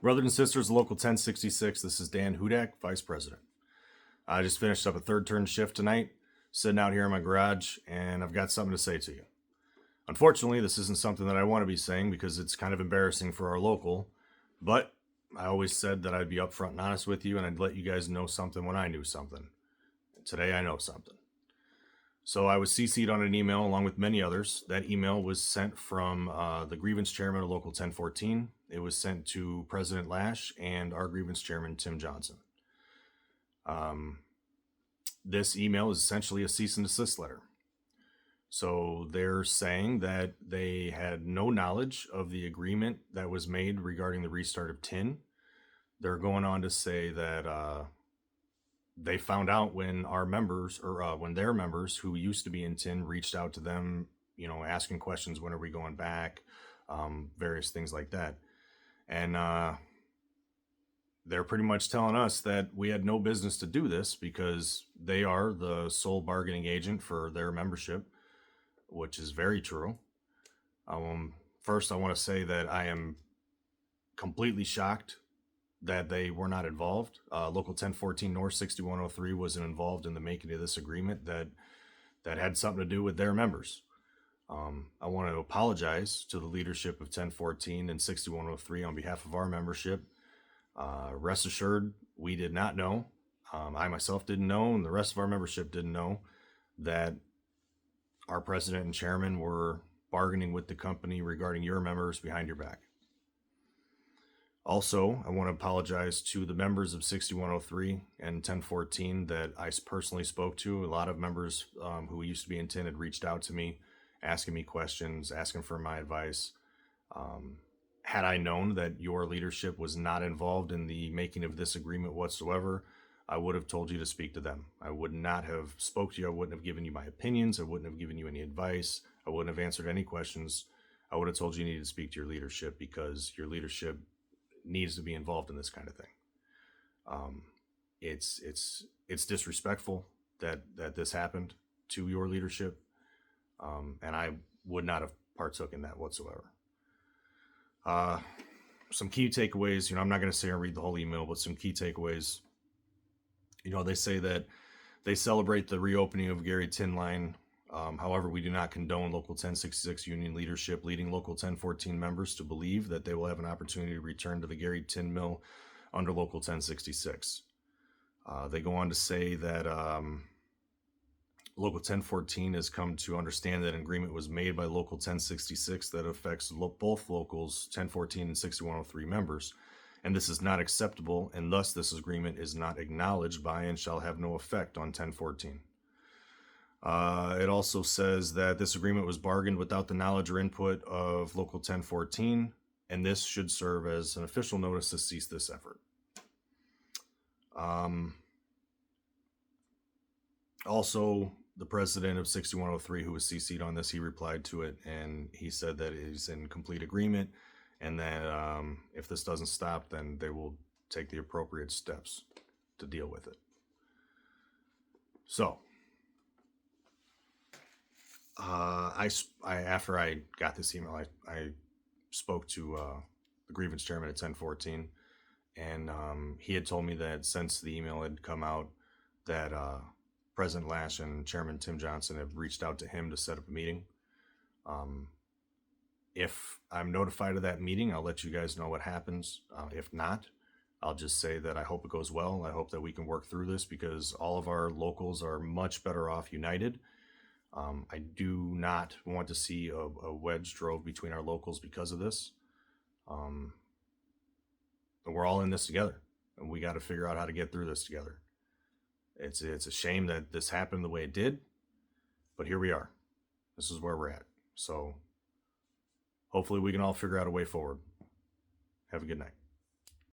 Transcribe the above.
Brothers and sisters, Local 1066, this is Dan Hudak, Vice President. I just finished up a third turn shift tonight, sitting out here in my garage, and I've got something to say to you. Unfortunately, this isn't something that I want to be saying because it's kind of embarrassing for our local, but I always said that I'd be upfront and honest with you, and I'd let you guys know something when I knew something. Today I know something. So I was CC'd on an email along with many others. That email was sent from the grievance chairman of Local 1014. It was sent to President Lash and our grievance chairman, Tim Johnson. This email is essentially a cease and desist letter. So they're saying that they had no knowledge of the agreement that was made regarding the restart of TIN. They're going on to say that they found out when our members, or when their members who used to be in TIN reached out to them, asking questions, when are we going back, various things like that. And they're pretty much telling us that we had no business to do this because they are the sole bargaining agent for their membership, which is very true. First, I want to say that I am completely shocked that they were not involved. Local 1014 North 6103 wasn't involved in the making of this agreement that had something to do with their members. I want to apologize to the leadership of 1014 and 6103 on behalf of our membership. Rest assured, we did not know. I myself didn't know, and the rest of our membership didn't know that our president and chairman were bargaining with the company regarding your members behind your back. Also, I want to apologize to the members of 6103 and 1014 that I personally spoke to. A lot of members who used to be in TIN had reached out to me, asking me questions, asking for my advice. Had I known that your leadership was not involved in the making of this agreement whatsoever, I would have told you to speak to them. I would not have spoke to you. I wouldn't have given you my opinions. I wouldn't have given you any advice. I wouldn't have answered any questions. I would have told you needed to speak to your leadership because your leadership needs to be involved in this kind of thing. It's disrespectful that this happened to your leadership, and I would not have partook in that whatsoever. Some key takeaways. I'm not going to say and read the whole email, but some key takeaways. They say that they celebrate the reopening of Gary Tin Line. However, we do not condone Local 1066 union leadership leading Local 1014 members to believe that they will have an opportunity to return to the Gary Tin Mill under Local 1066. They go on to say that Local 1014 has come to understand that an agreement was made by Local 1066 that affects both Locals 1014 and 6103 members, and this is not acceptable, and thus this agreement is not acknowledged by and shall have no effect on 1014. It also says that this agreement was bargained without the knowledge or input of Local 1014, and this should serve as an official notice to cease this effort. Also, the president of 6103, who was CC'd on this, he replied to it, and he said that he's in complete agreement, and that if this doesn't stop, then they will take the appropriate steps to deal with it. So, after I got this email, I spoke to the grievance chairman at 1014, and he had told me that since the email had come out, that President Lash and Chairman Tim Johnson have reached out to him to set up a meeting. If I'm notified of that meeting, I'll let you guys know what happens. If not, I'll just say that I hope it goes well. I hope that we can work through this because all of our locals are much better off united. I do not want to see a wedge drove between our locals because of this. We're all in this together, and we got to figure out how to get through this together. It's a shame that this happened the way it did, but here we are. This is where we're at. So hopefully we can all figure out a way forward. Have a good night.